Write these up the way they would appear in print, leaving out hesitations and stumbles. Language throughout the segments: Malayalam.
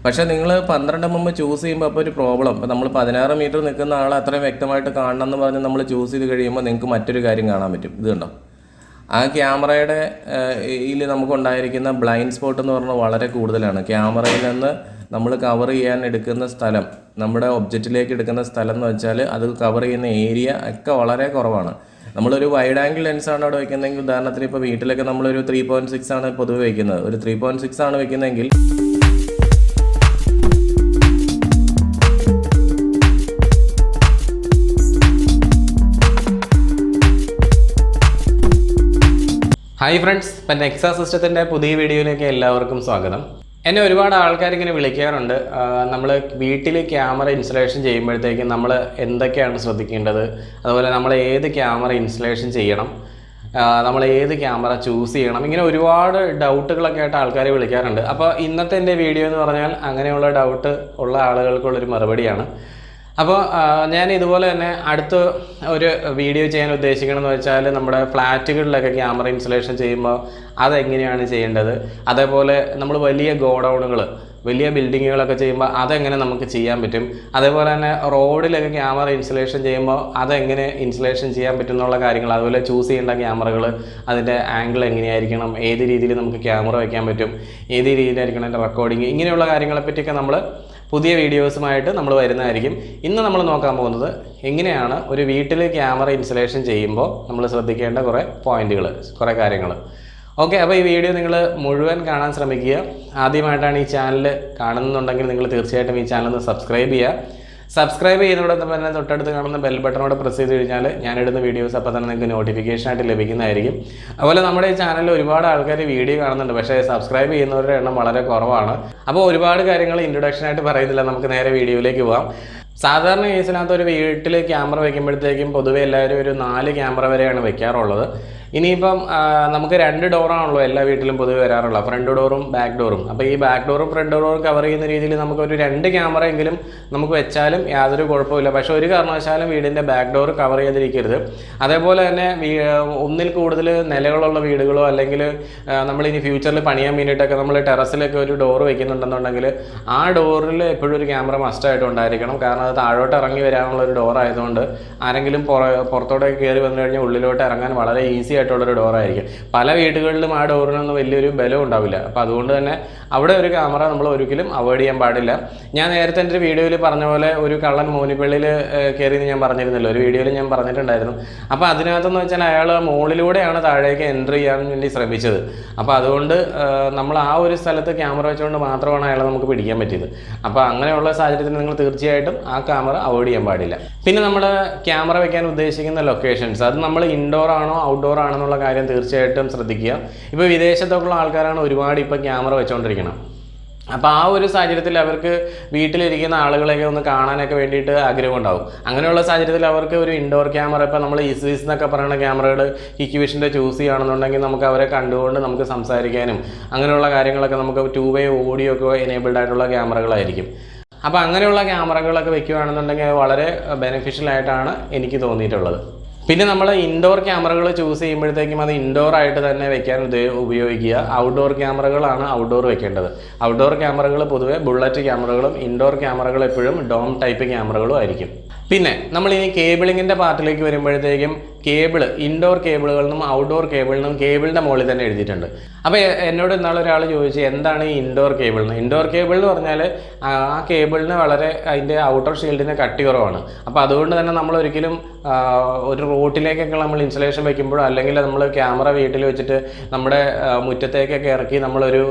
പക്ഷേ നിങ്ങൾ 12 mm ചൂസ് ചെയ്യുമ്പോൾ അപ്പോൾ ഒരു പ്രോബ്ലം. ഇപ്പോൾ നമ്മൾ 16 മീറ്റർ നിൽക്കുന്ന ആളെ അത്രയും വ്യക്തമായിട്ട് കാണണം എന്ന് പറഞ്ഞ് നമ്മൾ ചൂസ് ചെയ്ത് കഴിയുമ്പോൾ നിങ്ങൾക്ക് മറ്റൊരു കാര്യം കാണാൻ പറ്റും. ഇത് കണ്ടോ, ആ ക്യാമറയുടെ ഇതിൽ നമുക്കുണ്ടായിരിക്കുന്ന ബ്ലൈൻഡ് സ്പോട്ട് എന്ന് പറഞ്ഞാൽ വളരെ കൂടുതലാണ്. ക്യാമറയിൽ നിന്ന് നമ്മൾ കവർ ചെയ്യാൻ എടുക്കുന്ന സ്ഥലം, നമ്മുടെ ഒബ്ജക്റ്റിലേക്ക് എടുക്കുന്ന സ്ഥലം എന്ന് വെച്ചാൽ അത് കവർ ചെയ്യുന്ന ഏരിയ ഒക്കെ വളരെ കുറവാണ്. നമ്മളൊരു വൈഡ് ആംഗിൾ ലെൻസാണ് അവിടെ വയ്ക്കുന്നതെങ്കിൽ, ഉദാഹരണത്തിന് ഇപ്പോൾ വീട്ടിലൊക്കെ നമ്മളൊരു 3.6 ആണ് പൊതുവെ വയ്ക്കുന്നത്. ഒരു 3.6 ആണ് വയ്ക്കുന്നതെങ്കിൽ ഹായ് ഫ്രണ്ട്സ്, ഇപ്പം നെക്സ സിസ്റ്റത്തിൻ്റെ പുതിയ വീഡിയോയിലേക്ക് എല്ലാവർക്കും സ്വാഗതം. എന്നെ ഒരുപാട് ആൾക്കാർ ഇങ്ങനെ വിളിക്കാറുണ്ട്. നമ്മൾ വീട്ടിൽ ക്യാമറ ഇൻസ്റ്റലേഷൻ ചെയ്യുമ്പോഴത്തേക്കും നമ്മൾ എന്തൊക്കെയാണ് ശ്രദ്ധിക്കേണ്ടത്, അതുപോലെ നമ്മൾ ഏത് ക്യാമറ ഇൻസ്റ്റലേഷൻ ചെയ്യണം, നമ്മൾ ഏത് ക്യാമറ ചൂസ് ചെയ്യണം, ഇങ്ങനെ ഒരുപാട് ഡൗട്ടുകളൊക്കെ ആയിട്ട് ആൾക്കാർ വിളിക്കാറുണ്ട്. അപ്പോൾ ഇന്നത്തെ എൻ്റെ വീഡിയോ എന്ന് പറഞ്ഞാൽ അങ്ങനെയുള്ള ഡൗട്ട് ഉള്ള ആളുകൾക്കുള്ളൊരു മറുപടിയാണ്. അപ്പോൾ ഞാൻ ഇതുപോലെ തന്നെ അടുത്ത ഒരു വീഡിയോ ചെയ്യാൻ ഉദ്ദേശിക്കണമെന്ന് വെച്ചാൽ നമ്മുടെ ഫ്ലാറ്റുകളിലൊക്കെ ക്യാമറ ഇൻസ്റ്റലേഷൻ ചെയ്യുമ്പോൾ അതെങ്ങനെയാണ് ചെയ്യേണ്ടത്, അതേപോലെ നമ്മൾ വലിയ ഗോഡൗണുകൾ, വലിയ ബിൽഡിങ്ങുകളൊക്കെ ചെയ്യുമ്പോൾ അതെങ്ങനെ നമുക്ക് ചെയ്യാൻ പറ്റും, അതേപോലെ തന്നെ റോഡിലൊക്കെ ക്യാമറ ഇൻസ്റ്റലേഷൻ ചെയ്യുമ്പോൾ അതെങ്ങനെ ഇൻസ്റ്റലേഷൻ ചെയ്യാൻ പറ്റും എന്നുള്ള കാര്യങ്ങൾ, അതുപോലെ ചൂസ് ചെയ്യേണ്ട ക്യാമറകൾ, അതിൻ്റെ ആംഗിൾ എങ്ങനെയായിരിക്കണം, ഏത് രീതിയിൽ നമുക്ക് ക്യാമറ വയ്ക്കാൻ പറ്റും, ഏത് രീതിയിലായിരിക്കണം അതിൻ്റെ റെക്കോർഡിങ്, ഇങ്ങനെയുള്ള കാര്യങ്ങളെ പറ്റിയൊക്കെ നമ്മൾ പുതിയ വീഡിയോസുമായിട്ട് നമ്മൾ വരുന്നതായിരിക്കും. ഇന്ന് നമ്മൾ നോക്കാൻ പോകുന്നത് എങ്ങനെയാണ് ഒരു വീട്ടിൽ ക്യാമറ ഇൻസ്റ്റലേഷൻ ചെയ്യുമ്പോൾ നമ്മൾ ശ്രദ്ധിക്കേണ്ട കുറേ പോയിന്റുകൾ, കുറേ കാര്യങ്ങൾ. ഓക്കെ, അപ്പോൾ ഈ വീഡിയോ നിങ്ങൾ മുഴുവൻ കാണാൻ ശ്രമിക്കുക. ആദ്യമായിട്ടാണ് ഈ ചാനൽ കാണുന്നുണ്ടെങ്കിൽ നിങ്ങൾ തീർച്ചയായിട്ടും ഈ ചാനൽ ഒന്ന് സബ്സ്ക്രൈബ് ചെയ്യുക. സബ്സ്ക്രൈബ് ചെയ്യുന്നതോടൊപ്പം തന്നെ തൊട്ടടുത്ത് കാണുന്ന ബെൽ ബട്ടണോട് പ്രസ് ചെയ്ത് കഴിഞ്ഞാൽ ഞാനിടുന്ന വീഡിയോസ് അപ്പോൾ തന്നെ നിങ്ങൾക്ക് നോട്ടിഫിക്കേഷനായിട്ട് ലഭിക്കുന്നതായിരിക്കും. അതുപോലെ നമ്മുടെ ഈ ചാനലിൽ ഒരുപാട് ആൾക്കാർ വീഡിയോ കാണുന്നുണ്ട്, പക്ഷേ സബ്സ്ക്രൈബ് ചെയ്യുന്നവരുടെ എണ്ണം വളരെ കുറവാണ്. അപ്പോൾ ഒരുപാട് കാര്യങ്ങൾ ഇൻട്രൊഡക്ഷനായിട്ട് പറയുന്നില്ല, നമുക്ക് നേരെ വീഡിയോയിലേക്ക് പോകാം. സാധാരണ കേസിനകത്ത് ഒരു വീട്ടിൽ ക്യാമറ വയ്ക്കുമ്പോഴത്തേക്കും പൊതുവെ എല്ലാവരും ഒരു 4 ക്യാമറ വരെയാണ് വെക്കാറുള്ളത്. ഇനിയിപ്പം നമുക്ക് 2 ഡോറാണല്ലോ എല്ലാ വീട്ടിലും പൊതുവെ വരാറുള്ളത്, ഫ്രണ്ട് ഡോറും ബാക്ക് ഡോറും. അപ്പോൾ ഈ ബാക്ക് ഡോറും ഫ്രണ്ട് ഡോറും കവർ ചെയ്യുന്ന രീതിയിൽ നമുക്കൊരു 2 ക്യാമറ എങ്കിലും നമുക്ക് വെച്ചാലും യാതൊരു കുഴപ്പമില്ല. പക്ഷേ ഒരു കാരണവശാലും വീടിൻ്റെ ബാക്ക് ഡോർ കവർ ചെയ്തിരിക്കരുത്. അതേപോലെ തന്നെ ഒന്നിൽ കൂടുതൽ നിലകളുള്ള വീടുകളോ അല്ലെങ്കിൽ നമ്മളിനി ഫ്യൂച്ചറിൽ പണിയാൻ വേണ്ടിയിട്ടൊക്കെ നമ്മൾ ടെറസിലൊക്കെ ഒരു ഡോർ വയ്ക്കുന്നുണ്ടെന്നുണ്ടെങ്കിൽ ആ ഡോറിൽ എപ്പോഴും ഒരു ക്യാമറ മസ്റ്റായിട്ട് ഉണ്ടായിരിക്കണം. കാരണം അത് താഴോട്ട് ഇറങ്ങി വരാനുള്ള ഒരു ഡോർ ആയതുകൊണ്ട് ആരെങ്കിലും പുറത്തോട്ടൊക്കെ കയറി വന്നു കഴിഞ്ഞാൽ ഉള്ളിലോട്ട് ഇറങ്ങാൻ വളരെ ഈസി ആയിട്ടുള്ളൊരു ഡോറായിരിക്കും. പല വീടുകളിലും ആ ഡോറിനൊന്നും വലിയൊരു ബലം ഉണ്ടാവില്ല. അപ്പോൾ അതുകൊണ്ട് തന്നെ അവിടെ ഒരു ക്യാമറ നമ്മൾ ഒരിക്കലും അവോയ്ഡ് ചെയ്യാൻ പാടില്ല. ഞാൻ നേരത്തെ എൻ്റെ ഒരു വീഡിയോയിൽ പറഞ്ഞ പോലെ ഒരു കള്ളൻ മോനിപ്പള്ളിയിൽ കയറിയെന്ന് ഞാൻ പറഞ്ഞിരുന്നല്ലോ, ഒരു വീഡിയോയിൽ ഞാൻ പറഞ്ഞിട്ടുണ്ടായിരുന്നു. അപ്പോൾ അതിനകത്തെന്ന് വെച്ചാൽ അയാൾ മുകളിലൂടെയാണ് താഴേക്ക് എൻട്രി ചെയ്യാൻ വേണ്ടി ശ്രമിച്ചത്. അപ്പോൾ അതുകൊണ്ട് നമ്മൾ ആ ഒരു സ്ഥലത്ത് ക്യാമറ വെച്ചുകൊണ്ട് മാത്രമാണ് അയാളെ നമുക്ക് പിടിക്കാൻ പറ്റിയത്. അപ്പോൾ അങ്ങനെയുള്ള സാഹചര്യത്തിൽ നിങ്ങൾ തീർച്ചയായിട്ടും ആ ക്യാമറ അവോയ്ഡ് ചെയ്യാൻ പാടില്ല. പിന്നെ നമ്മൾ ക്യാമറ വെക്കാൻ ഉദ്ദേശിക്കുന്ന ലൊക്കേഷൻസ്, അത് നമ്മൾ ഇൻഡോർ ആണോ ഔട്ട്ഡോർ ആണെന്നുള്ള കാര്യം തീർച്ചയായിട്ടും ശ്രദ്ധിക്കുക. ഇപ്പോൾ വിദേശത്തൊക്കെയുള്ള ആൾക്കാരാണ് ഒരുപാട് ഇപ്പോൾ ക്യാമറ വെച്ചുകൊണ്ടിരിക്കണം. അപ്പോൾ ആ ഒരു സാഹചര്യത്തിൽ അവർക്ക് വീട്ടിലിരിക്കുന്ന ആളുകളെയൊക്കെ ഒന്ന് കാണാനൊക്കെ വേണ്ടിയിട്ട് ആഗ്രഹം ഉണ്ടാവും. അങ്ങനെയുള്ള സാഹചര്യത്തിൽ അവർക്ക് ഒരു ഇൻഡോർ ക്യാമറ, ഇപ്പോൾ നമ്മൾ ഇസ്വിസ് എന്നൊക്കെ പറയുന്ന ക്യാമറകൾ ഇക്വിഷൻ്റെ ചൂസ് ചെയ്യുകയാണെന്നുണ്ടെങ്കിൽ നമുക്ക് അവരെ കണ്ടുകൊണ്ട് നമുക്ക് സംസാരിക്കാനും അങ്ങനെയുള്ള കാര്യങ്ങളൊക്കെ നമുക്ക് 2-way ഓഡിയോ ഒക്കെ എനേബിൾഡ് ആയിട്ടുള്ള ക്യാമറകളായിരിക്കും. അപ്പോൾ അങ്ങനെയുള്ള ക്യാമറകളൊക്കെ വെക്കുകയാണെന്നുണ്ടെങ്കിൽ വളരെ ബെനിഫിഷ്യൽ ആയിട്ടാണ് എനിക്ക് തോന്നിയിട്ടുള്ളത്. പിന്നെ നമ്മൾ ഇൻഡോർ ക്യാമറകൾ ചൂസ് ചെയ്യുമ്പോഴത്തേക്കും അത് ഇൻഡോർ ആയിട്ട് തന്നെ വെക്കാൻ ഉപയോഗിക്കുക. ഔട്ട്ഡോർ ക്യാമറകളാണ് ഔട്ട്ഡോർ വെക്കേണ്ടത്. ഔട്ട്ഡോർ ക്യാമറകൾ പൊതുവെ ബുള്ളറ്റ് ക്യാമറകളും ഇൻഡോർ ക്യാമറകൾ എപ്പോഴും ഡോം ടൈപ്പ് ക്യാമറകളും ആയിരിക്കും. പിന്നെ നമ്മളിനി കേബിളിങ്ങിൻ്റെ പാർട്ടിലേക്ക് വരുമ്പോഴത്തേക്കും കേബിൾ, ഇൻഡോർ കേബിളുകളിൽ നിന്നും ഔട്ട്ഡോർ കേബിളിൽ നിന്നും കേബിളിൻ്റെ മുകളിൽ തന്നെ എഴുതിയിട്ടുണ്ട്. അപ്പോൾ എന്നോട് ഇന്നാളെ ഒരാൾ ചോദിച്ചു എന്താണ് ഈ ഇൻഡോർ കേബിൾ എന്ന്. ഇൻഡോർ കേബിൾ എന്ന് പറഞ്ഞാൽ ആ കേബിളിന് വളരെ അതിൻ്റെ ഔട്ടർ ഷീൽഡിന് കട്ടി കുറവാണ്. അപ്പോൾ അതുകൊണ്ട് തന്നെ നമ്മൾ ഒരിക്കലും ഒരു റോട്ടിലേക്കൊക്കെ നമ്മൾ ഇൻസ്റ്റലേഷൻ വയ്ക്കുമ്പോഴോ അല്ലെങ്കിൽ നമ്മൾ ക്യാമറ വീട്ടിൽ വെച്ചിട്ട് നമ്മുടെ മുറ്റത്തേക്കൊക്കെ ഇറക്കി നമ്മളൊരു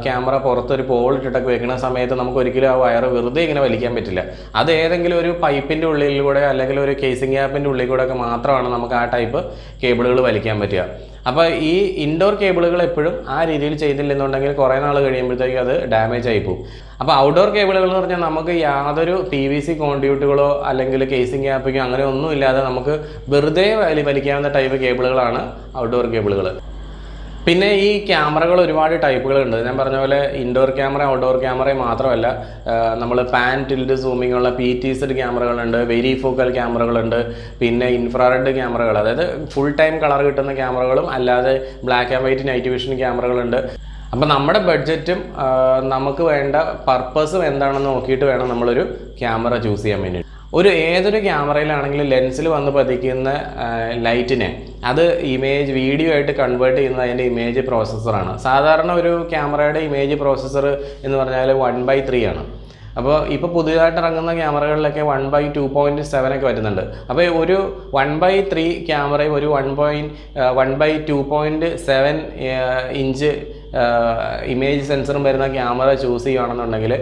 ക്യാമറ പുറത്തൊരു പോൾ ഇട്ടിട്ടൊക്കെ വെക്കുന്ന സമയത്ത് നമുക്ക് ഒരിക്കലും ആ വയറ് വെറുതെ ഇങ്ങനെ വലിക്കാൻ പറ്റില്ല. അത് ഏതെങ്കിലും ഒരു പൈപ്പിൻ്റെ ഉള്ളിലൂടെ അല്ലെങ്കിൽ ഒരു കേസിംഗ് ഗ്യാപ്പിൻ്റെ ഉള്ളിൽ കൂടെ ഒക്കെ മാത്രമാണ് നമുക്ക് ആ ടൈപ്പ് കേബിളുകൾ വലിക്കാൻ പറ്റുക. അപ്പോൾ ഈ ഇൻഡോർ കേബിളുകൾ എപ്പോഴും ആ രീതിയിൽ ചെയ്തില്ലെന്നുണ്ടെങ്കിൽ കുറേ നാൾ കഴിയുമ്പോഴത്തേക്കും അത് ഡാമേജ് ആയി പോകും. അപ്പോൾ ഔട്ട്ഡോർ കേബിളുകൾ എന്ന് പറഞ്ഞാൽ നമുക്ക് യാതൊരു PVC കോൺഡ്യൂട്ടുകളോ അല്ലെങ്കിൽ കേസിംഗ് ഗ്യാപ്പിങ്ങോ അങ്ങനെ ഒന്നും ഇല്ലാതെ നമുക്ക് വെറുതെ വലിക്കാവുന്ന ടൈപ്പ് കേബിളുകളാണ് ഔട്ട്ഡോർ കേബിളുകൾ. പിന്നെ ഈ ക്യാമറകൾ ഒരുപാട് ടൈപ്പുകളുണ്ട്. ഞാൻ പറഞ്ഞ പോലെ ഇൻഡോർ ക്യാമറ ഔട്ട്ഡോർ ക്യാമറ മാത്രമല്ല, നമ്മൾ പാൻ ടിൽഡ് സൂമിംഗ് ഉള്ള PTZ ക്യാമറകളുണ്ട്, വെരി ഫോക്കൽ ക്യാമറകളുണ്ട്, പിന്നെ ഇൻഫ്രാറെഡ് ക്യാമറകൾ, അതായത് ഫുൾ ടൈം കളർ കിട്ടുന്ന ക്യാമറകളും അല്ലാതെ black and white night vision ക്യാമറകളുണ്ട്. അപ്പോൾ നമ്മുടെ ബഡ്ജറ്റും നമുക്ക് വേണ്ട പർപ്പസും എന്താണെന്ന് നോക്കിയിട്ട് വേണം നമ്മളൊരു ക്യാമറ ചൂസ് ചെയ്യാൻ വേണ്ടി. ഏതൊരു ക്യാമറയിലാണെങ്കിലും ലെൻസിൽ വന്ന് പതിക്കുന്ന ലൈറ്റിനെ അത് വീഡിയോ ആയിട്ട് കൺവേർട്ട് ചെയ്യുന്നത് അതിൻ്റെ ഇമേജ് പ്രോസസ്സറാണ്. സാധാരണ ഒരു ക്യാമറയുടെ ഇമേജ് പ്രോസസ്സർ എന്ന് പറഞ്ഞാൽ 1/3 ആണ്. അപ്പോൾ ഇപ്പോൾ പുതിയതായിട്ട് ഇറങ്ങുന്ന ക്യാമറകളിലൊക്കെ 1/2.7 ഒക്കെ വരുന്നുണ്ട്. അപ്പോൾ ഒരു 1/3 ക്യാമറയും ഒരു 1/2.7 ഇഞ്ച് ഇമേജ് സെൻസറും വരുന്ന ക്യാമറ ചൂസ് ചെയ്യുകയാണെന്നുണ്ടെങ്കിൽ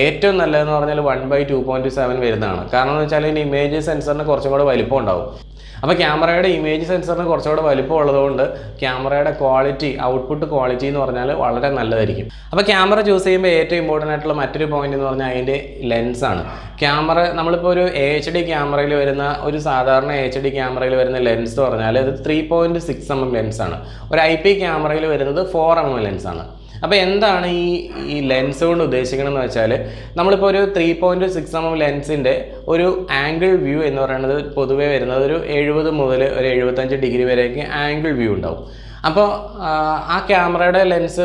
ഏറ്റവും നല്ലതെന്ന് പറഞ്ഞാൽ 1/2.7 വരുന്നതാണ്. കാരണം എന്ന് വെച്ചാൽ ഇതിന് ഇമേജ് സെൻസറിന് കുറച്ചും കൂടെ വലിപ്പം ഉണ്ടാവും. അപ്പോൾ ക്യാമറയുടെ ഇമേജ് സെൻസറിന് കുറച്ചുകൂടെ വലിപ്പം ഉള്ളതുകൊണ്ട് ക്യാമറയുടെ ക്വാളിറ്റി, ഔട്ട്പുട്ട് ക്വാളിറ്റി എന്ന് പറഞ്ഞാൽ വളരെ നല്ലതായിരിക്കും. അപ്പോൾ ക്യാമറ ചൂസ് ചെയ്യുമ്പോൾ ഏറ്റവും ഇമ്പോർട്ടൻ്റ് ആയിട്ടുള്ള മറ്റൊരു പോയിന്റ് എന്ന് പറഞ്ഞാൽ അതിൻ്റെ ലെൻസാണ്. ക്യാമറ നമ്മളിപ്പോൾ ഒരു HD ക്യാമറയിൽ വരുന്ന ഒരു സാധാരണ HD ക്യാമറയിൽ വരുന്ന ലെൻസ് എന്ന് പറഞ്ഞാൽ അത് 3.6 mm ലെൻസാണ്. ഒരു IP ക്യാമറയിൽ വരുന്നത് 4 mm ലെൻസാണ്. അപ്പോൾ എന്താണ് ഈ ലെൻസ് കൊണ്ട് ഉദ്ദേശിക്കണമെന്ന് വെച്ചാൽ നമ്മളിപ്പോൾ ഒരു 3.6 mm ലെൻസിൻ്റെ ഒരു ആംഗിൾ വ്യൂ എന്ന് പറയുന്നത് പൊതുവേ വരുന്നത് ഒരു 70 മുതൽ ഒരു 75 ഡിഗ്രി വരെയൊക്കെ ആംഗിൾ വ്യൂ ഉണ്ടാവും. അപ്പോൾ ആ ക്യാമറയുടെ ലെൻസ്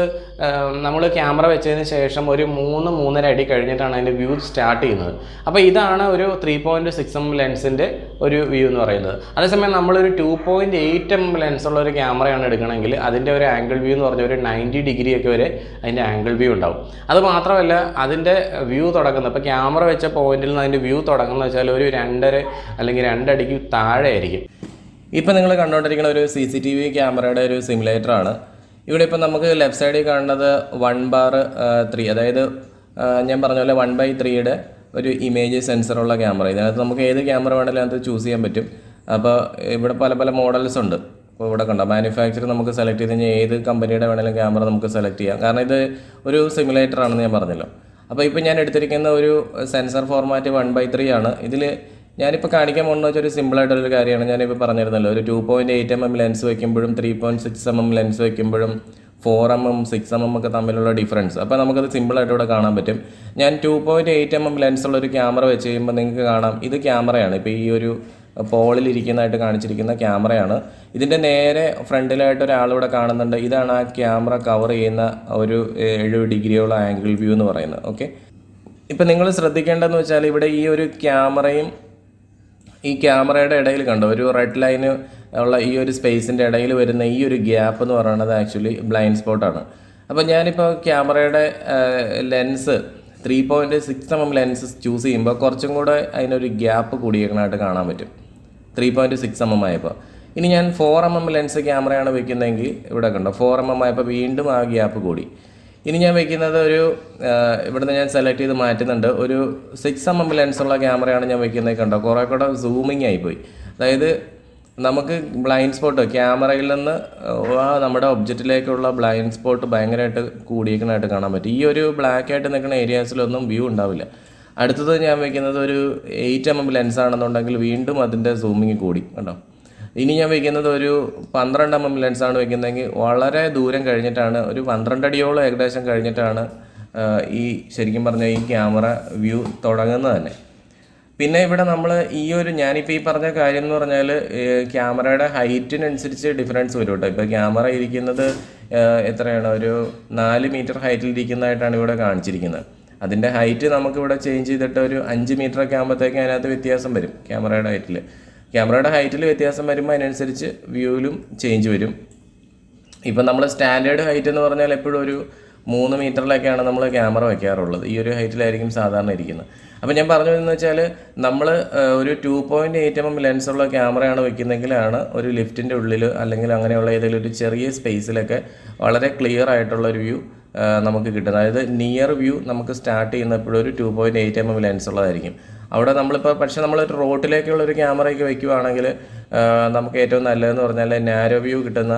നമ്മൾ ക്യാമറ വെച്ചതിന് ശേഷം ഒരു 3-3.5 അടി കഴിഞ്ഞിട്ടാണ് അതിൻ്റെ വ്യൂ സ്റ്റാർട്ട് ചെയ്യുന്നത്. അപ്പോൾ ഇതാണ് ഒരു 3.6 mm ലെൻസിൻ്റെ ഒരു വ്യൂ എന്ന് പറയുന്നത്. അതേസമയം നമ്മളൊരു 2.8 mm ലെൻസുള്ള ഒരു ക്യാമറയാണ് എടുക്കണമെങ്കിൽ അതിൻ്റെ ഒരു ആംഗിൾ വ്യൂ എന്ന് പറഞ്ഞാൽ ഒരു 90 ഡിഗ്രി ഒക്കെ വരെ അതിൻ്റെ ആംഗിൾ വ്യൂ ഉണ്ടാവും. അത് മാത്രമല്ല അതിൻ്റെ വ്യൂ തുടങ്ങുന്നത്, ഇപ്പോൾ ക്യാമറ വെച്ച പോയിന്റിൽ നിന്ന് അതിൻ്റെ വ്യൂ തുടങ്ങുന്നത് വെച്ചാൽ ഒരു 2.5 അല്ലെങ്കിൽ 2 അടിക്ക് താഴെ ആയിരിക്കും. ഇപ്പോൾ നിങ്ങൾ കണ്ടുകൊണ്ടിരിക്കുന്ന ഒരു CCTV ക്യാമറയുടെ ഒരു സിമുലേറ്ററാണ്. ഇവിടെ ഇപ്പോൾ നമുക്ക് ലെഫ്റ്റ് സൈഡിൽ കാണുന്നത് 1/3, അതായത് ഞാൻ പറഞ്ഞ പോലെ 1/3 ഒരു ഇമേജ് സെൻസറുള്ള ക്യാമറ. ഇതിനകത്ത് നമുക്ക് ഏത് ക്യാമറ വേണമെങ്കിലും അതിനകത്ത് ചൂസ് ചെയ്യാൻ പറ്റും. അപ്പോൾ ഇവിടെ പല പല മോഡൽസ് ഉണ്ട്. അപ്പോൾ ഇവിടെ കണ്ടോ, മാനുഫാക്ചർ നമുക്ക് സെലക്ട് ചെയ്ത് കഴിഞ്ഞാൽ ഏത് കമ്പനിയുടെ വേണമെങ്കിലും ക്യാമറ നമുക്ക് സെലക്ട് ചെയ്യാം. കാരണം ഇത് ഒരു സിമുലേറ്റർ ആണെന്ന് ഞാൻ പറഞ്ഞല്ലോ. അപ്പോൾ ഇപ്പോൾ ഞാൻ എടുത്തിരിക്കുന്ന ഒരു സെൻസർ ഫോർമാറ്റ് 1/3 ആണ്. ഇതിൽ ഞാനിപ്പോൾ കാണിക്കാൻ പോകുന്നത് വെച്ചാൽ ഒരു സിമ്പിളായിട്ടുള്ളൊരു കാര്യമാണ്. ഞാനിപ്പോൾ പറഞ്ഞിരുന്നല്ലോ, ഒരു 2.8 mm ലെൻസ് വയ്ക്കുമ്പോഴും 3.6 mm ലെൻസ് വയ്ക്കുമ്പോഴും 4 mm 6 mm ഒക്കെ തമ്മിലുള്ള ഡിഫറൻസ്. അപ്പോൾ നമുക്കത് സിമ്പിളായിട്ട് ഇവിടെ കാണാൻ പറ്റും. ഞാൻ 2.8 mm ലെൻസുള്ളൊരു ക്യാമറ വെച്ച് കഴിയുമ്പോൾ നിങ്ങൾക്ക് കാണാം ഇത് ക്യാമറയാണ്. ഇപ്പോൾ ഈ ഒരു പോളിലിരിക്കുന്നതായിട്ട് കാണിച്ചിരിക്കുന്ന ക്യാമറയാണ്. ഇതിൻ്റെ നേരെ ഫ്രണ്ടിലായിട്ട് ഒരാളിവിടെ കാണുന്നുണ്ട്. ഇതാണ് ആ ക്യാമറ കവർ ചെയ്യുന്ന ഒരു 70 ഡിഗ്രിയുള്ള ആംഗിൾ വ്യൂ എന്ന് പറയുന്നത്. ഓക്കെ, ഇപ്പം നിങ്ങൾ ശ്രദ്ധിക്കേണ്ടതെന്ന് വെച്ചാൽ ഇവിടെ ഈ ഒരു ക്യാമറയും ഈ ക്യാമറയുടെ ഇടയിൽ കണ്ടോ, ഒരു റെഡ് ലൈന് ഉള്ള ഈ ഒരു സ്പേസിൻ്റെ ഇടയിൽ വരുന്ന ഈ ഒരു ഗ്യാപ്പ് എന്ന് പറയുന്നത് ആക്ച്വലി ബ്ലൈൻഡ് സ്പോട്ടാണ്. അപ്പോൾ ഞാനിപ്പോൾ ക്യാമറയുടെ ലെൻസ് 3.6 mm ലെൻസ് ചൂസ് ചെയ്യുമ്പോൾ കുറച്ചും കൂടെ അതിനൊരു ഗ്യാപ്പ് കൂടിയേക്കണമായിട്ട് കാണാൻ പറ്റും 3.6 mm ആയപ്പോൾ. ഇനി ഞാൻ 4 mm ലെൻസ് ക്യാമറയാണ് വെക്കുന്നതെങ്കിൽ ഇവിടെ കണ്ടോ 4 mm ആയപ്പോൾ വീണ്ടും ആ ഗ്യാപ്പ് കൂടി. ഇനി ഞാൻ വെക്കുന്നത് ഒരു ഇവിടുന്ന് ഞാൻ സെലക്ട് ചെയ്ത് മാറ്റുന്നുണ്ട്. ഒരു 6 mm ലെൻസുള്ള ക്യാമറയാണ് ഞാൻ വെക്കുന്നത്. കണ്ടോ, കുറേ കൂടെ സൂമിങ് ആയിപ്പോയി. അതായത് നമുക്ക് ബ്ലൈൻഡ് സ്പോട്ട് ക്യാമറയിൽ നിന്ന് നമ്മുടെ ഒബ്ജക്റ്റിലേക്കുള്ള ബ്ലൈൻഡ് സ്പോട്ട് ഭയങ്കരമായിട്ട് കൂടിയേക്കണമായിട്ട് കാണാൻ പറ്റും. ഈ ഒരു ബ്ലാക്ക് ആയിട്ട് നിൽക്കുന്ന ഏരിയാസിലൊന്നും വ്യൂ ഉണ്ടാവില്ല. അടുത്തത് ഞാൻ വെക്കുന്നത് ഒരു 8 mm ലെൻസാണെന്നുണ്ടെങ്കിൽ വീണ്ടും അതിൻ്റെ സൂമിങ് കൂടി കണ്ടോ. ഇനി ഞാൻ വയ്ക്കുന്നത് ഒരു 12 mm ലെൻസാണ് വയ്ക്കുന്നതെങ്കിൽ വളരെ ദൂരം കഴിഞ്ഞിട്ടാണ്, ഒരു 12 അടിയോളം ഏകദേശം കഴിഞ്ഞിട്ടാണ് ഈ ശരിക്കും പറഞ്ഞാൽ ഈ ക്യാമറ വ്യൂ തുടങ്ങുന്നത് തന്നെ. പിന്നെ ഇവിടെ നമ്മൾ ഞാനിപ്പോൾ ഈ പറഞ്ഞ കാര്യം എന്ന് പറഞ്ഞാൽ ക്യാമറയുടെ ഹൈറ്റിനനുസരിച്ച് ഡിഫറൻസ് വരും കേട്ടോ. ഇപ്പോൾ ക്യാമറ ഇരിക്കുന്നത് എത്രയാണ്, ഒരു 4 മീറ്റർ ഹൈറ്റിലിരിക്കുന്നതായിട്ടാണ് ഇവിടെ കാണിച്ചിരിക്കുന്നത്. അതിൻ്റെ ഹൈറ്റ് നമുക്കിവിടെ ചേഞ്ച് ചെയ്തിട്ട് ഒരു 5 മീറ്ററൊക്കെ ആകുമ്പോഴത്തേക്കും അതിനകത്ത് വ്യത്യാസം വരും. ക്യാമറയുടെ ഹൈറ്റിൽ വ്യത്യാസം വരുമ്പോൾ അതിനനുസരിച്ച് വ്യൂവിലും ചേഞ്ച് വരും. ഇപ്പം നമ്മൾ സ്റ്റാൻഡേർഡ് ഹൈറ്റ് എന്ന് പറഞ്ഞാൽ എപ്പോഴും ഒരു 3 മീറ്ററിലൊക്കെയാണ് നമ്മൾ ക്യാമറ വയ്ക്കാറുള്ളത്. ഈ ഒരു ഹൈറ്റിലായിരിക്കും സാധാരണ ഇരിക്കുന്നത്. അപ്പോൾ ഞാൻ പറഞ്ഞു എന്ന് വെച്ചാൽ നമ്മൾ ഒരു 2.8 mm ലെൻസുള്ള ക്യാമറയാണ് വയ്ക്കുന്നതെങ്കിലാണ് ഒരു ലിഫ്റ്റിൻ്റെ ഉള്ളിൽ അല്ലെങ്കിൽ അങ്ങനെയുള്ള ഏതെങ്കിലും ഒരു ചെറിയ സ്പേസിലൊക്കെ വളരെ ക്ലിയർ ആയിട്ടുള്ളൊരു വ്യൂ നമുക്ക് കിട്ടുന്നത്. അതായത് നിയർ വ്യൂ നമുക്ക് സ്റ്റാർട്ട് ചെയ്യുന്നപ്പോഴും ഒരു 2.8 mm ലെൻസ് ഉള്ളതായിരിക്കും. അവിടെ പക്ഷേ നമ്മളൊരു റോട്ടിലേക്കുള്ളൊരു ക്യാമറയൊക്കെ വയ്ക്കുവാണെങ്കിൽ നമുക്ക് ഏറ്റവും നല്ലതെന്ന് പറഞ്ഞാൽ നാരോ വ്യൂ കിട്ടുന്ന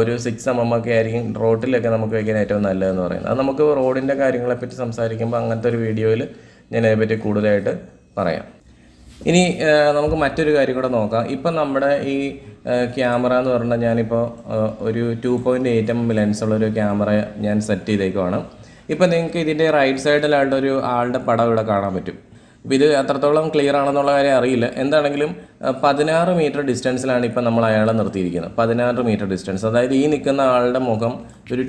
ഒരു 6 mm ഒക്കെ ആയിരിക്കും റോട്ടിലൊക്കെ നമുക്ക് വയ്ക്കാൻ ഏറ്റവും നല്ലതെന്ന് പറയുന്നത്. അത് നമുക്ക് റോഡിൻ്റെ കാര്യങ്ങളെപ്പറ്റി സംസാരിക്കുമ്പോൾ അങ്ങനത്തെ ഒരു വീഡിയോയിൽ ഞാൻ അതിനെപ്പറ്റി കൂടുതലായിട്ട് പറയാം. ഇനി നമുക്ക് മറ്റൊരു കാര്യം കൂടെ നോക്കാം. ഇപ്പം നമ്മുടെ ഈ ക്യാമറ എന്ന് പറഞ്ഞാൽ ഞാനിപ്പോൾ ഒരു 2.8 mm ലെൻസുള്ളൊരു ക്യാമറ ഞാൻ സെറ്റ് ചെയ്തേക്കുവാണ്. ഇപ്പം നിങ്ങൾക്ക് ഇതിൻ്റെ റൈറ്റ് സൈഡിലായിട്ടൊരു ആളുടെ പടം ഇവിടെ കാണാൻ പറ്റും. അപ്പോൾ ഇത് എത്രത്തോളം ക്ലിയർ ആണെന്നുള്ള കാര്യം അറിയില്ല. എന്താണെങ്കിലും 16 മീറ്റർ ഡിസ്റ്റൻസിലാണ് ഇപ്പം നമ്മൾ അയാളെ നിർത്തിയിരിക്കുന്നത്. 16 മീറ്റർ ഡിസ്റ്റൻസ്, അതായത് ഈ നിൽക്കുന്ന ആളുടെ മുഖം ഒരു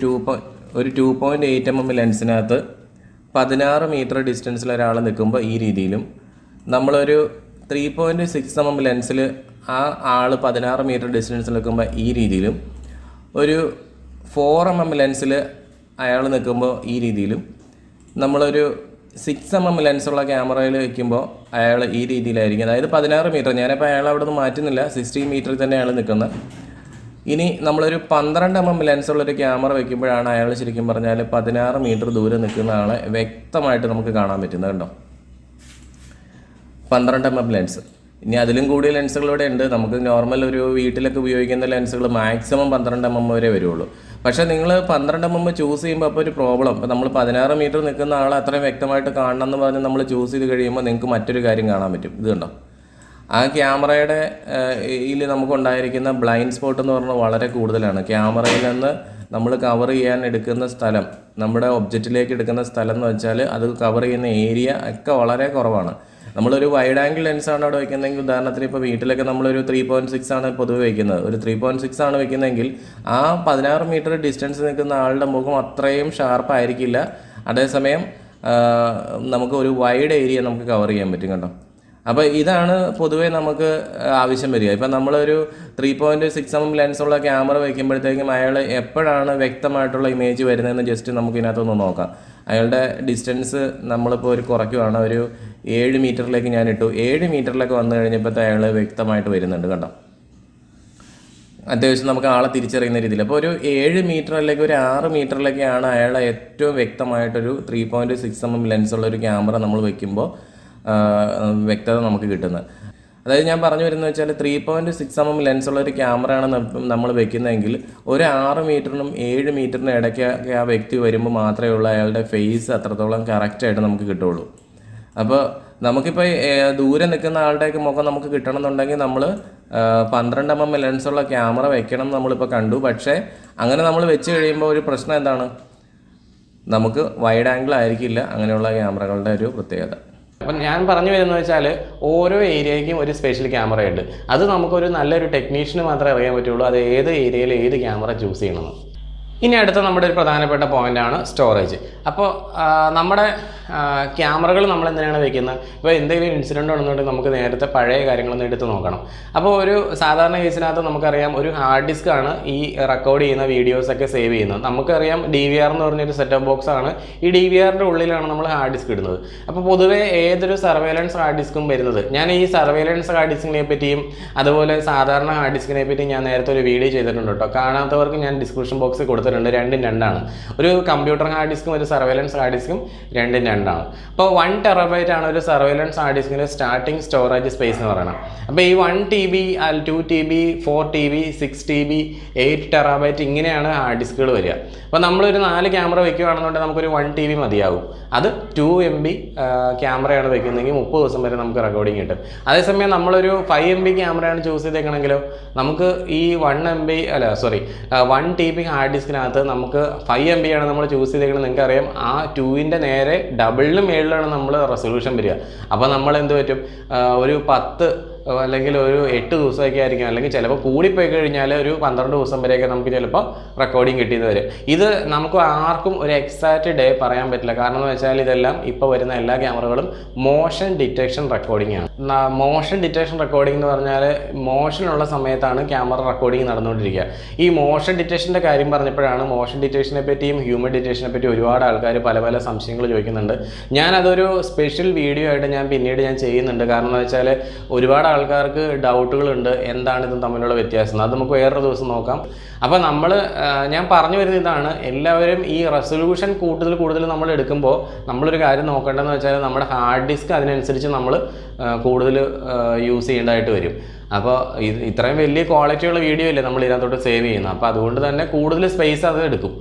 ഒരു 2.8 mm ലെൻസിനകത്ത് 16 മീറ്റർ ഡിസ്റ്റൻസിൽ ഒരാൾ നിൽക്കുമ്പോൾ ഈ രീതിയിലും, നമ്മളൊരു 3.6 mm ലെൻസിൽ ആ ആൾ 16 മീറ്റർ ഡിസ്റ്റൻസിൽ നിൽക്കുമ്പോൾ ഈ രീതിയിലും, ഒരു 4 mm ലെൻസിൽ അയാൾ നിൽക്കുമ്പോൾ ഈ രീതിയിലും, നമ്മളൊരു 6 mm ലെൻസുള്ള ക്യാമറയിൽ വയ്ക്കുമ്പോൾ അയാൾ ഈ രീതിയിലായിരിക്കും. അതായത് 16 മീറ്റർ, ഞാനിപ്പോൾ അയാൾ അവിടെ നിന്ന് മാറ്റുന്നില്ല, 16 മീറ്ററിൽ തന്നെ അയാൾ നിൽക്കുന്നത്. ഇനി നമ്മളൊരു 12 mm ലെൻസുള്ളൊരു ക്യാമറ വയ്ക്കുമ്പോഴാണ് അയാൾ ശരിക്കും പറഞ്ഞാൽ 16 മീറ്റർ ദൂരെ നിൽക്കുന്ന ആളെ വ്യക്തമായിട്ട് നമുക്ക് കാണാൻ പറ്റുന്നത്. കണ്ടോ, 12 mm ലെൻസ്. ഇനി അതിലും കൂടിയ ലെൻസുകളിവിടെ ഉണ്ട്. നമുക്ക് നോർമൽ ഒരു വീട്ടിലൊക്കെ ഉപയോഗിക്കുന്ന ലെൻസുകൾ മാക്സിമം 12 mm വരെ വരുള്ളൂ. പക്ഷേ നിങ്ങൾ 12 mm ചൂസ് ചെയ്യുമ്പോൾ അപ്പോൾ ഒരു പ്രോബ്ലം, ഇപ്പോൾ നമ്മൾ 16 മീറ്റർ നിൽക്കുന്ന ആളെ അത്രയും വ്യക്തമായിട്ട് കാണണം എന്ന് പറഞ്ഞ് നമ്മൾ ചൂസ് ചെയ്ത് കഴിയുമ്പോൾ നിങ്ങൾക്ക് മറ്റൊരു കാര്യം കാണാൻ പറ്റും. ഇത് കണ്ടോ, ആ ക്യാമറയുടെ ഇതിൽ നമുക്കുണ്ടായിരിക്കുന്ന ബ്ലൈൻഡ് സ്പോട്ട് എന്ന് പറഞ്ഞാൽ വളരെ കൂടുതലാണ്. ക്യാമറയിൽ നിന്ന് നമ്മൾ കവർ ചെയ്യാൻ എടുക്കുന്ന സ്ഥലം, നമ്മുടെ ഒബ്ജക്റ്റിലേക്ക് എടുക്കുന്ന സ്ഥലം എന്ന് വെച്ചാൽ അത് കവർ ചെയ്യുന്ന ഏരിയ ഒക്കെ വളരെ കുറവാണ്. നമ്മളൊരു വൈഡ് ആംഗിൾ ലെൻസാണ് അവിടെ വയ്ക്കുന്നതെങ്കിൽ, ഉദാഹരണത്തിന് ഇപ്പോൾ വീട്ടിലൊക്കെ നമ്മളൊരു 3.6 ആണ് പൊതുവെ വയ്ക്കുന്നത്. ഒരു 3.6 ആണ് വയ്ക്കുന്നതെങ്കിൽ ആ 16 മീറ്റർ ഡിസ്റ്റൻസ് നിൽക്കുന്ന ആളുടെ മുഖം അത്രയും ഷാർപ്പായിരിക്കില്ല. അതേസമയം നമുക്ക് ഒരു വൈഡ് ഏരിയ നമുക്ക് കവർ ചെയ്യാൻ പറ്റും. കണ്ടോ, അപ്പോൾ ഇതാണ് പൊതുവേ നമുക്ക് ആവശ്യം വരിക. ഇപ്പം നമ്മളൊരു 3.6 mm ലെൻസുള്ള ക്യാമറ വയ്ക്കുമ്പോഴത്തേക്കും അയാൾ എപ്പോഴാണ് വ്യക്തമായിട്ടുള്ള ഇമേജ് വരുന്നതെന്ന് ജസ്റ്റ് നമുക്ക് ഇതിനകത്തൊന്ന് നോക്കാം. അയാളുടെ ഡിസ്റ്റൻസ് നമ്മളിപ്പോൾ ഒരു കുറയ്ക്കുവാണ്, ഒരു 7 മീറ്ററിലേക്ക് ഞാൻ ഇട്ടു. 7 മീറ്ററിലേക്ക് വന്നു കഴിഞ്ഞപ്പോഴത്തെ അയാൾ വ്യക്തമായിട്ട് വരുന്നുണ്ട്. കണ്ടോ, അത്യാവശ്യം നമുക്ക് ആളെ തിരിച്ചറിയുന്ന രീതിയിൽ. അപ്പോൾ ഒരു 7 മീറ്റർ അല്ലെങ്കിൽ ഒരു 6 മീറ്ററിലേക്കാണ് അയാളെ ഏറ്റവും വ്യക്തമായിട്ടൊരു 3.6 mm ലെൻസുള്ളൊരു ക്യാമറ നമ്മൾ വയ്ക്കുമ്പോൾ വ്യക്തത നമുക്ക് കിട്ടുന്നത്. അതായത് ഞാൻ പറഞ്ഞു വരുന്നത് വെച്ചാൽ 3.6 mm ലെൻസുള്ള ഒരു ക്യാമറയാണ് നമ്മൾ വെക്കുന്നതെങ്കിൽ ഒരു 6 മീറ്ററിനും 7 മീറ്ററിനും ഇടയ്ക്ക് ആ വ്യക്തി വരുമ്പോൾ മാത്രമേ ഉള്ളൂ അയാളുടെ ഫേസ് അത്രത്തോളം കറക്റ്റായിട്ട് നമുക്ക് കിട്ടുള്ളൂ. അപ്പോൾ നമുക്കിപ്പോൾ ദൂരെ നിൽക്കുന്ന ആളുടെയൊക്കെ മുഖം നമുക്ക് കിട്ടണമെന്നുണ്ടെങ്കിൽ നമ്മൾ 12 mm ലെൻസുള്ള ക്യാമറ വെക്കണം നമ്മളിപ്പോൾ കണ്ടു. പക്ഷേ അങ്ങനെ നമ്മൾ വെച്ച് കഴിയുമ്പോൾ ഒരു പ്രശ്നം എന്താണ്, നമുക്ക് വൈഡ് ആംഗിൾ ആയിരിക്കില്ല അങ്ങനെയുള്ള ക്യാമറകളുടെ ഒരു പ്രത്യേകത. അപ്പം ഞാൻ പറഞ്ഞു വരുന്നത് വെച്ചാൽ ഓരോ ഏരിയയ്ക്കും ഒരു സ്പെഷ്യൽ ക്യാമറ ഉണ്ട്. അത് നമുക്കൊരു നല്ലൊരു ടെക്നീഷ്യന് മാത്രമേ അറിയാൻ പറ്റുള്ളൂ അത് ഏത് ഏരിയയിൽ ഏത് ക്യാമറ ചൂസ് ചെയ്യണമെന്ന്. ഇനി അടുത്ത നമ്മുടെ ഒരു പ്രധാനപ്പെട്ട പോയിൻ്റാണ് സ്റ്റോറേജ്. അപ്പോൾ നമ്മുടെ ക്യാമറകൾ നമ്മൾ എന്തിനാണ് വയ്ക്കുന്നത്? ഇപ്പോൾ എന്തെങ്കിലും ഇൻസിഡൻറ്റ് ഉണ്ടെന്നുണ്ടെങ്കിൽ നമുക്ക് നേരത്തെ പഴയ കാര്യങ്ങളൊന്നും എടുത്ത് നോക്കണം. അപ്പോൾ ഒരു സാധാരണ കേസിനകത്ത് നമുക്കറിയാം ഒരു ഹാർഡ് ഡിസ്ക് ആണ് ഈ റെക്കോർഡ് ചെയ്യുന്ന വീഡിയോസൊക്കെ സേവ് ചെയ്യുന്നത്. നമുക്കറിയാം DVR എന്ന് പറഞ്ഞൊരു സെറ്റപ്പ് ബോക്സ് ആണ്. ഈ DVRൻ്റെ ഉള്ളിലാണ് നമ്മൾ ഹാർഡ് ഡിസ്ക് ഇടുന്നത്. അപ്പോൾ പൊതുവേ ഏതൊരു സർവൈലൻസ് ഹാർഡ് ഡിസ്കും വരുന്നത്, ഞാൻ ഈ സർവൈലൻസ് ഹാർഡ് ഡിസ്കിനെ പറ്റിയും അതുപോലെ സാധാരണ ഹാർഡ് ഡിസ്കിനെ പറ്റിയും ഞാൻ നേരത്തെ ഒരു വീഡിയോ ചെയ്തിട്ടുണ്ട് കേട്ടോ. കാണാത്തവർക്ക് ഞാൻ ഡിസ്ക്രിപ്ഷൻ ബോക്സിൽ കൊടുത്തിട്ടുണ്ട്. രണ്ടും രണ്ടാണ്. ഒരു കമ്പ്യൂട്ടർ ഹാർഡ് ഡിസ്കും ഒരു സർവൈലൻസ് ഹാർഡ് ഡിസ്കും രണ്ടും രണ്ടാണ്. അപ്പോൾ 1 TB ആണ് ഒരു സർവൈലൻസ് ഹാർഡ് ഡിസ്കിൻ്റെ സ്റ്റാർട്ടിങ് സ്റ്റോറേജ് സ്പേസ് എന്ന് പറയുന്നത്. അപ്പോൾ ഈ 1 TB, 2 TB, 4 TB, 6 TB, 8 TB ഇങ്ങനെയാണ് ഹാർഡ് ഡിസ്കുകൾ വരിക. അപ്പോൾ നമ്മളൊരു 4 ക്യാമറ വയ്ക്കുകയാണെന്നുണ്ടെങ്കിൽ നമുക്കൊരു 1 TB മതിയാകും. അത് 2 MB ക്യാമറയാണ് വയ്ക്കുന്നതെങ്കിൽ 30 ദിവസം വരെ നമുക്ക് റെക്കോർഡിങ് കിട്ടും. അതേസമയം നമ്മളൊരു 5 MB ക്യാമറയാണ് ചൂസ് ചെയ്തേക്കണമെങ്കിലോ നമുക്ക് ഈ 1 TB ഹാർഡ് ഡിസ്കിനകത്ത് നമുക്ക് 5 MB ആണ് നമ്മൾ ചൂസ് ചെയ്തേക്കുന്നത്. നിങ്ങൾക്കറിയാം ആ 2ൻ്റെ നേരെ ഡബിളിന് മേളിലാണ് നമ്മൾ റെസൊല്യൂഷൻ വരിക. അപ്പോൾ നമ്മൾ എന്ത് പറ്റും, ഒരു 10 അല്ലെങ്കിൽ ഒരു 8 ദിവസമൊക്കെ ആയിരിക്കും, അല്ലെങ്കിൽ ചിലപ്പോൾ കൂടിപ്പോയി കഴിഞ്ഞാൽ ഒരു 12 ദിവസം വരെയൊക്കെ നമുക്ക് ചിലപ്പോൾ റെക്കോർഡിങ് കിട്ടിയത് വരും. ഇത് നമുക്ക് ആർക്കും ഒരു എക്സാക്റ്റ് ഡേ പറയാൻ പറ്റില്ല. കാരണം എന്ന് വെച്ചാൽ ഇതെല്ലാം ഇപ്പോൾ വരുന്ന എല്ലാ ക്യാമറകളും മോഷൻ ഡിറ്റക്ഷൻ റെക്കോർഡിംഗ് ആണ്. മോഷൻ ഡിറ്റക്ഷൻ റെക്കോർഡിംഗ് എന്ന് പറഞ്ഞാൽ മോഷനുള്ള സമയത്താണ് ക്യാമറ റെക്കോർഡിംഗ് നടന്നുകൊണ്ടിരിക്കുക. ഈ മോഷൻ ഡിറ്റക്ഷൻ്റെ കാര്യം പറഞ്ഞപ്പോഴാണ് മോഷൻ ഡിറ്റക്ഷനെ പറ്റിയും ഹ്യൂമൻ ഡിറ്റക്ഷനെ പറ്റിയും ഒരുപാട് ആൾക്കാർ പല പല സംശയങ്ങൾ ചോദിക്കുന്നുണ്ട്. ഞാനതൊരു സ്പെഷ്യൽ വീഡിയോ ആയിട്ട് പിന്നീട് ഞാൻ ചെയ്യുന്നുണ്ട്. കാരണം എന്ന് വെച്ചാൽ ഒരുപാട് ആൾക്കാർക്ക് ഡൗട്ടുകളുണ്ട് എന്താണ് ഇതും തമ്മിലുള്ള വ്യത്യാസം. അത് നമുക്ക് വേറൊരു ദിവസം നോക്കാം. അപ്പോൾ ഞാൻ പറഞ്ഞു വരുന്ന ഇതാണ്, എല്ലാവരും ഈ റെസൊല്യൂഷൻ കൂടുതൽ നമ്മൾ എടുക്കുമ്പോൾ നമ്മളൊരു കാര്യം നോക്കേണ്ടതെന്ന് വെച്ചാൽ നമ്മുടെ ഹാർഡ് ഡിസ്ക് അതിനനുസരിച്ച് നമ്മൾ കൂടുതൽ യൂസ് ചെയ്യേണ്ടതായിട്ട് വരും. അപ്പോൾ ഇത്രയും വലിയ ക്വാളിറ്റിയുള്ള വീഡിയോ അല്ലേ നമ്മൾ ഇതിനകത്തോട്ട് സേവ് ചെയ്യുന്നത്. അപ്പോൾ അതുകൊണ്ട് തന്നെ കൂടുതൽ സ്പേസ് അത് എടുക്കും.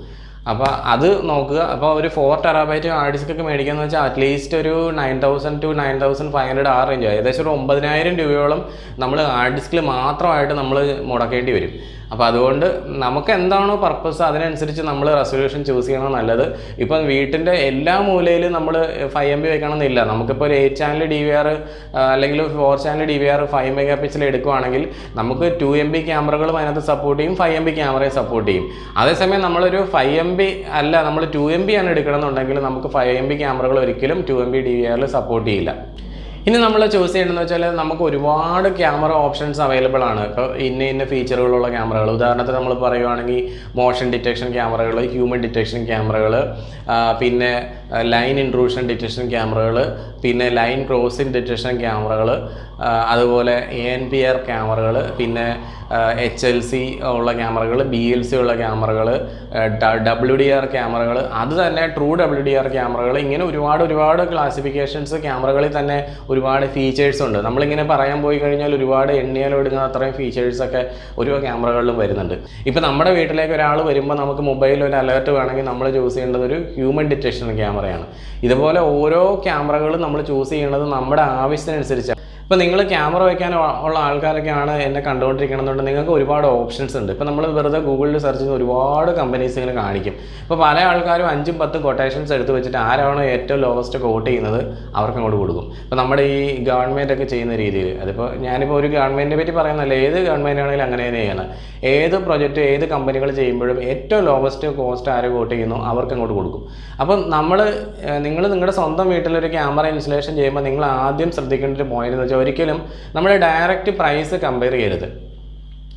അപ്പോൾ അത് നോക്കുക. അപ്പോൾ ഒരു 4 TB ഹാർഡ് ഡിസ്ക് ഒക്കെ മേടിക്കാന്ന് വെച്ചാൽ അറ്റ്ലീസ്റ്റ് ഒരു 9,000 to 9,500 ആ റേഞ്ച്, ഏകദേശം ഒരു 9,000 രൂപയോളം നമ്മൾ ഹാർഡ് ഡിസ്കിൽ മാത്രമായിട്ട് നമ്മൾ മുടക്കേണ്ടി വരും. അപ്പോൾ അതുകൊണ്ട് നമുക്ക് എന്താണോ പർപ്പസ് അതിനനുസരിച്ച് നമ്മൾ റെസൊല്യൂഷൻ ചൂസ് ചെയ്യണം നല്ലത്. ഇപ്പം വീട്ടിൻ്റെ എല്ലാ മൂലയിലും നമ്മൾ 5 MB വെക്കണമെന്നില്ല. നമുക്കിപ്പോൾ ഒരു 8 ചാനൽ DVR അല്ലെങ്കിൽ 4 ചാനൽ DVR 5 മെഗാ പിക്സൽ എടുക്കുകയാണെങ്കിൽ നമുക്ക് 2 MB ക്യാമറകളും അതിനകത്ത് സപ്പോർട്ട് ചെയ്യും, 5 MB ക്യാമറയും സപ്പോർട്ട് ചെയ്യും. അതേസമയം നമ്മളൊരു 5 MB അല്ല നമ്മൾ 2 MB ആണ് എടുക്കണമെന്നുണ്ടെങ്കിൽ നമുക്ക് 5 MB ക്യാമറകൾ ഒരിക്കലും 2 MB DVR സപ്പോർട്ട് ചെയ്യില്ല. ഇനി നമ്മൾ ചൂസ് ചെയ്യേണ്ടതെന്ന് വെച്ചാൽ നമുക്ക് ഒരുപാട് ക്യാമറ ഓപ്ഷൻസ് അവൈലബിൾ ആണ്. ഇപ്പോൾ ഇന്ന ഫീച്ചറുകളുള്ള ക്യാമറകൾ, ഉദാഹരണത്തിന് നമ്മൾ പറയുകയാണെങ്കിൽ മോഷൻ ഡിറ്റക്ഷൻ ക്യാമറകൾ, ഹ്യൂമൻ ഡിറ്റക്ഷൻ ക്യാമറകൾ, പിന്നെ ലൈൻ ഇൻട്രൂഷൻ ഡിറ്റക്ഷൻ ക്യാമറകൾ, പിന്നെ ലൈൻ ക്രോസിംഗ് ഡിറ്റക്ഷൻ ക്യാമറകൾ, അതുപോലെ ANPR ക്യാമറകൾ, പിന്നെ HLC ഉള്ള ക്യാമറകൾ, BLC ഉള്ള ക്യാമറകൾ, WDR ക്യാമറകൾ, അത് തന്നെ ട്രൂ WDR ക്യാമറകൾ, ഇങ്ങനെ ഒരുപാട് ക്ലാസിഫിക്കേഷൻസ് ക്യാമറകളിൽ തന്നെ ഒരുപാട് ഫീച്ചേഴ്സ് ഉണ്ട്. നമ്മളിങ്ങനെ പറയാൻ പോയി കഴിഞ്ഞാൽ ഒരുപാട് എണ്ണിയാലും എടുക്കുന്ന അത്രയും ഫീച്ചേഴ്സൊക്കെ ഓരോ ക്യാമറകളിലും വരുന്നുണ്ട്. ഇപ്പോൾ നമ്മുടെ വീട്ടിലേക്ക് ഒരാൾ വരുമ്പോൾ നമുക്ക് മൊബൈലിൽ ഒരു അലേർട്ട് വേണമെങ്കിൽ നമ്മൾ ചൂസ് ചെയ്യേണ്ടത് ഒരു ഹ്യൂമൻ ഡിറ്റക്ഷൻ ക്യാമറയാണ്. ഇതുപോലെ ഓരോ ക്യാമറകളും നമ്മൾ ചൂസ് ചെയ്യുന്നത് നമ്മുടെ ആവശ്യത്തിനനുസരിച്ചാണ്. ഇപ്പോൾ നിങ്ങൾ ക്യാമറ വയ്ക്കാൻ ഉള്ള ആൾക്കാരൊക്കെയാണ് എന്നെ കണ്ടുകൊണ്ടിരിക്കണമെന്നുണ്ടെങ്കിൽ നിങ്ങൾക്ക് ഒരുപാട് ഓപ്ഷൻസ് ഉണ്ട്. ഇപ്പോൾ നമ്മൾ വെറുതെ ഗൂഗിളിൽ സെർച്ച് ചെയ്യുന്ന ഒരുപാട് കമ്പനീസ് ഇങ്ങനെ കാണിക്കും. ഇപ്പോൾ പല ആൾക്കാരും 5ഉം 10ഉം കൊട്ടേഷൻസ് എടുത്ത് വെച്ചിട്ട് ആരാണോ ഏറ്റവും ലോവസ്റ്റ് കോട്ട് ചെയ്യുന്നത് അവർക്ക് അങ്ങോട്ട് കൊടുക്കും. ഇപ്പോൾ നമ്മുടെ ഈ ഗവൺമെൻറ് ഒക്കെ ചെയ്യുന്ന രീതിയിൽ, അതിപ്പോൾ ഞാനിപ്പോൾ ഒരു ഗവൺമെൻറ്റിനെ പറ്റി പറയുന്നതല്ല, ഏത് ഗവൺമെൻറ് ആണെങ്കിലും അങ്ങനെ തന്നെയാണ്. ഏത് പ്രൊജക്റ്റ് ഏത് കമ്പനികൾ ചെയ്യുമ്പോഴും ഏറ്റവും ലോവസ്റ്റ് കോസ്റ്റ് ആര് കോട്ട് ചെയ്യുന്നു അവർക്ക് അങ്ങോട്ട് കൊടുക്കും. അപ്പം നിങ്ങൾ നിങ്ങളുടെ സ്വന്തം വീട്ടിലൊരു ക്യാമറ ഇൻസ്റ്റലേഷൻ ചെയ്യുമ്പോൾ നിങ്ങൾ ആദ്യം ശ്രദ്ധിക്കേണ്ട ഒരു പോയിന്റ് എന്ന് വെച്ചാൽ ഒരിക്കലും നമ്മൾ ഡയറക്റ്റ് പ്രൈസ് കമ്പയർ ചെയ്യരുത്.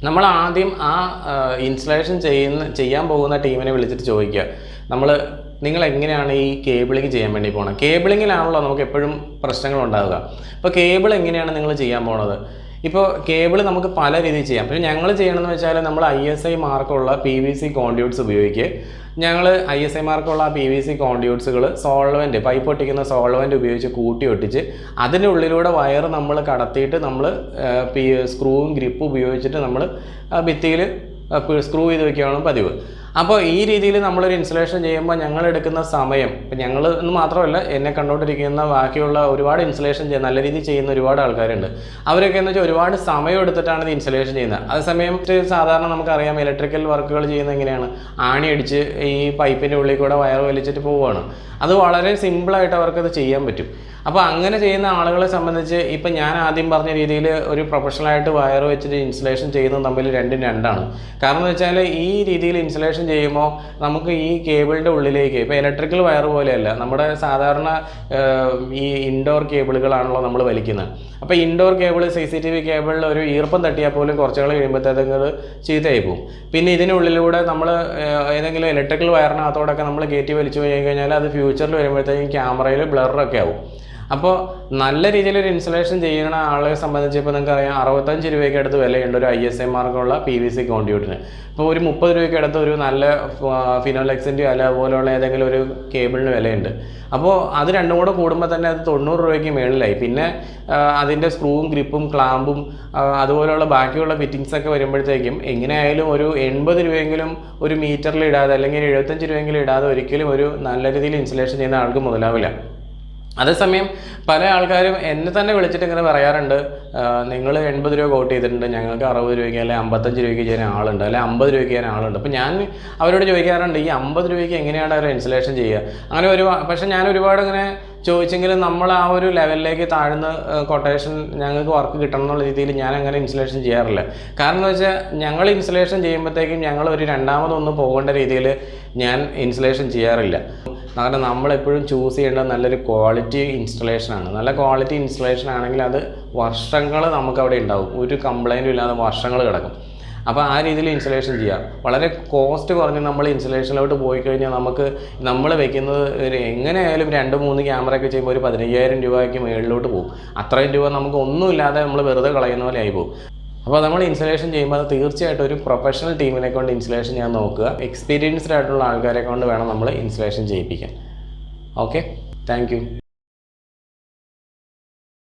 നമ്മൾ ആദ്യം ആ ഇൻസ്റ്റലേഷൻ ചെയ്യാൻ പോകുന്ന ടീമിനെ വിളിച്ചിട്ട് ചോദിക്കുക, നിങ്ങൾ എങ്ങനെയാണ് ഈ കേബിളിങ് ചെയ്യാൻ വേണ്ടി പോകണം. കേബിളിങ്ങിലാണല്ലോ നമുക്ക് എപ്പോഴും പ്രശ്നങ്ങൾ ഉണ്ടാകുക. അപ്പോൾ കേബിൾ എങ്ങനെയാണ് നിങ്ങൾ ചെയ്യാൻ പോണത്? ഇപ്പോൾ കേബിൾ നമുക്ക് പല രീതിയിൽ ചെയ്യാം. പക്ഷേ ഞങ്ങൾ ചെയ്യണമെന്ന് വെച്ചാൽ നമ്മൾ ISI മാർക്കുള്ള PVC കോൺഡ്യൂട്ട്സ് ഉപയോഗിക്കുക. ഞങ്ങൾ ISI മാർക്കുള്ള ആ PVC കോൺഡ്യൂട്ട്സുകൾ സോൾവെൻറ്റ്, പൈപ്പ് ഒട്ടിക്കുന്ന സോൾവെൻറ്റ് ഉപയോഗിച്ച് കൂട്ടി ഒട്ടിച്ച് അതിൻ്റെ ഉള്ളിലൂടെ വയർ നമ്മൾ കടത്തിയിട്ട് നമ്മൾ സ്ക്രൂവും ഗ്രിപ്പും ഉപയോഗിച്ചിട്ട് നമ്മൾ ഭിത്തിയിൽ സ്ക്രൂ ചെയ്ത് വയ്ക്കുകയാണ് പതിവ്. അപ്പോൾ ഈ രീതിയിൽ നമ്മളൊരു ഇൻസ്റ്റലേഷൻ ചെയ്യുമ്പോൾ ഞങ്ങൾ എടുക്കുന്ന സമയം, ഇപ്പം ഞങ്ങൾ എന്ന് മാത്രമല്ല എന്നെ കണ്ടുകൊണ്ടിരിക്കുന്ന ബാക്കിയുള്ള ഒരുപാട് ഇൻസ്റ്റലേഷൻ നല്ല രീതിയിൽ ചെയ്യുന്ന ഒരുപാട് ആൾക്കാരുണ്ട്. അവരൊക്കെ എന്ന് വെച്ചാൽ ഒരുപാട് സമയം എടുത്തിട്ടാണ് ഇത് ഇൻസ്റ്റലേഷൻ ചെയ്യുന്നത്. അതേസമയം സാധാരണ നമുക്കറിയാം ഇലക്ട്രിക്കൽ വർക്കുകൾ ചെയ്യുന്നത് എങ്ങനെയാണ്, ആണി അടിച്ച് ഈ പൈപ്പിൻ്റെ ഉള്ളിൽ കൂടെ വയർ വലിച്ചിട്ട് പോവുകയാണ്. അത് വളരെ സിമ്പിളായിട്ട് അവർക്കത് ചെയ്യാൻ പറ്റും. അപ്പോൾ അങ്ങനെ ചെയ്യുന്ന ആളുകളെ സംബന്ധിച്ച് ഇപ്പം ഞാൻ ആദ്യം പറഞ്ഞ രീതിയിൽ ഒരു പ്രൊഫഷണലായിട്ട് വയർ വെച്ചിട്ട് ഇൻസ്റ്റലേഷൻ ചെയ്യുന്നത് തമ്മിൽ രണ്ടാണ്. കാരണം എന്ന് വെച്ചാൽ ഈ രീതിയിൽ ഇൻസ്റ്റലേഷൻ ചെയ്യുമ്പോൾ നമുക്ക് ഈ കേബിളിൻ്റെ ഉള്ളിലേക്ക്, ഇപ്പോൾ ഇലക്ട്രിക്കൽ വയർ പോലെയല്ല, നമ്മുടെ സാധാരണ ഈ ഇൻഡോർ കേബിളുകളാണല്ലോ നമ്മൾ വലിക്കുന്നത്. അപ്പോൾ ഇൻഡോർ കേബിൾ CCTV കേബിളിൽ ഒരു ഈർപ്പം തട്ടിയാൽ പോലും കുറച്ചുകൾ കഴിയുമ്പോഴത്തേക്കും അത് ചീത്തയായി പോകും. പിന്നെ ഇതിനുള്ളിലൂടെ നമ്മൾ ഏതെങ്കിലും ഇലക്ട്രിക്കൽ വയറിനകത്തോടൊക്കെ നമ്മൾ കയറ്റി വലിച്ചു പോയി കഴിഞ്ഞാൽ അത് ഫ്യൂച്ചറിൽ വരുമ്പോഴത്തേക്കും ക്യാമറയിൽ ബ്ലറൊക്കെ ആവും. അപ്പോൾ നല്ല രീതിയിലൊരു ഇൻസ്റ്റലേഷൻ ചെയ്യുന്ന ആളെ സംബന്ധിച്ച് ഇപ്പോൾ നിങ്ങൾക്ക് അറിയാം 65 രൂപയ്ക്ക് അടുത്ത് വിലയുണ്ട് ഒരു ISI മാർക്കുള്ള PVC കോൺഡ്യൂട്ടിന്. ഇപ്പോൾ ഒരു 30 രൂപയ്ക്ക് അടുത്ത് ഒരു നല്ല ഫിനോലെക്സിൻ്റെ അല്ല അതുപോലെയുള്ള ഏതെങ്കിലും ഒരു കേബിളിന് വിലയുണ്ട്. അപ്പോൾ അത് രണ്ടും കൂടെ കൂടുമ്പോൾ തന്നെ അത് 90 രൂപയ്ക്ക് മേളിലായി. പിന്നെ അതിൻ്റെ സ്ക്രൂവും ഗ്രിപ്പും ക്ലാമ്പും അതുപോലെയുള്ള ബാക്കിയുള്ള ഫിറ്റിങ്സൊക്കെ വരുമ്പോഴത്തേക്കും എങ്ങനെയായാലും ഒരു 80 രൂപയെങ്കിലും ഒരു മീറ്ററിൽ ഇടാതെ അല്ലെങ്കിൽ 75 രൂപയെങ്കിലും ഇടാതെ ഒരിക്കലും ഒരു നല്ല രീതിയിൽ ഇൻസ്റ്റലേഷൻ ചെയ്യുന്ന ആൾക്ക് മുതലാവില്ല. അതേസമയം പല ആൾക്കാരും എന്നെ തന്നെ വിളിച്ചിട്ട് ഇങ്ങനെ പറയാറുണ്ട്, നിങ്ങൾ 80 രൂപ കോട്ട് ചെയ്തിട്ടുണ്ട്, ഞങ്ങൾക്ക് 60 രൂപയ്ക്ക് അല്ലെങ്കിൽ 55 രൂപയ്ക്ക് ചെയ്യാൻ ആളുണ്ട്, അല്ലെങ്കിൽ 50 രൂപയ്ക്ക് ചെയ്യാൻ ആളുണ്ട്. അപ്പോൾ ഞാൻ അവരോട് ചോദിക്കാറുണ്ട് ഈ 50 രൂപയ്ക്ക് എങ്ങനെയാണ് അവർ ഇൻസ്റ്റലേഷൻ ചെയ്യുക. അങ്ങനെ പക്ഷേ ഞാൻ ഒരുപാട് ഇങ്ങനെ ചോദിച്ചെങ്കിലും നമ്മൾ ആ ഒരു ലെവലിലേക്ക് താഴ്ന്ന കൊട്ടേഷൻ ഞങ്ങൾക്ക് വർക്ക് കിട്ടണം എന്നുള്ള രീതിയിൽ ഞാൻ അങ്ങനെ ഇൻസ്റ്റലേഷൻ ചെയ്യാറില്ല. കാരണം എന്ന് വെച്ചാൽ ഞങ്ങൾ ഇൻസ്റ്റലേഷൻ ചെയ്യുമ്പോഴത്തേക്കും ഞങ്ങൾ ഒരു രണ്ടാമതൊന്നും പോകേണ്ട രീതിയിൽ ഞാൻ ഇൻസ്റ്റലേഷൻ ചെയ്യാറില്ല. കാരണം നമ്മളെപ്പോഴും ചൂസ് ചെയ്യേണ്ടത് നല്ലൊരു ക്വാളിറ്റി ഇൻസ്റ്റലേഷനാണ്. നല്ല ക്വാളിറ്റി ഇൻസ്റ്റലേഷൻ ആണെങ്കിൽ അത് വർഷങ്ങൾ നമുക്കവിടെ ഉണ്ടാവും, ഒരു കംപ്ലൈൻറ്റും ഇല്ലാതെ വർഷങ്ങൾ കിടക്കും. അപ്പോൾ ആ രീതിയിൽ ഇൻസ്റ്റലേഷൻ ചെയ്യുക. വളരെ കോസ്റ്റ് കുറഞ്ഞ് നമ്മൾ ഇൻസ്റ്റലേഷനിലോട്ട് പോയി കഴിഞ്ഞാൽ നമ്മൾ വെക്കുന്നത് എങ്ങനെയായാലും 2-3 ക്യാമറയൊക്കെ ചെയ്യുമ്പോൾ ഒരു 15,000 രൂപയ്ക്ക് മുകളിലോട്ട് പോകും. അത്രയും രൂപ നമുക്ക് ഒന്നുമില്ലാതെ നമ്മൾ വെറുതെ കളയുന്ന പോലെ ആയി പോകും. അപ്പോൾ നമ്മൾ ഇൻസ്റ്റലേഷൻ ചെയ്യുമ്പോൾ അത് തീർച്ചയായിട്ടും ഒരു പ്രൊഫഷണൽ ടീമിനെ കൊണ്ട് ഇൻസ്റ്റലേഷൻ ചെയ്യാൻ നോക്കുക. എക്സ്പീരിയൻസ്ഡ് ആയിട്ടുള്ള ആൾക്കാരെ കൊണ്ട് വേണം നമ്മൾ ഇൻസ്റ്റലേഷൻ ചെയ്യിപ്പിക്കാൻ. Okay, thank U.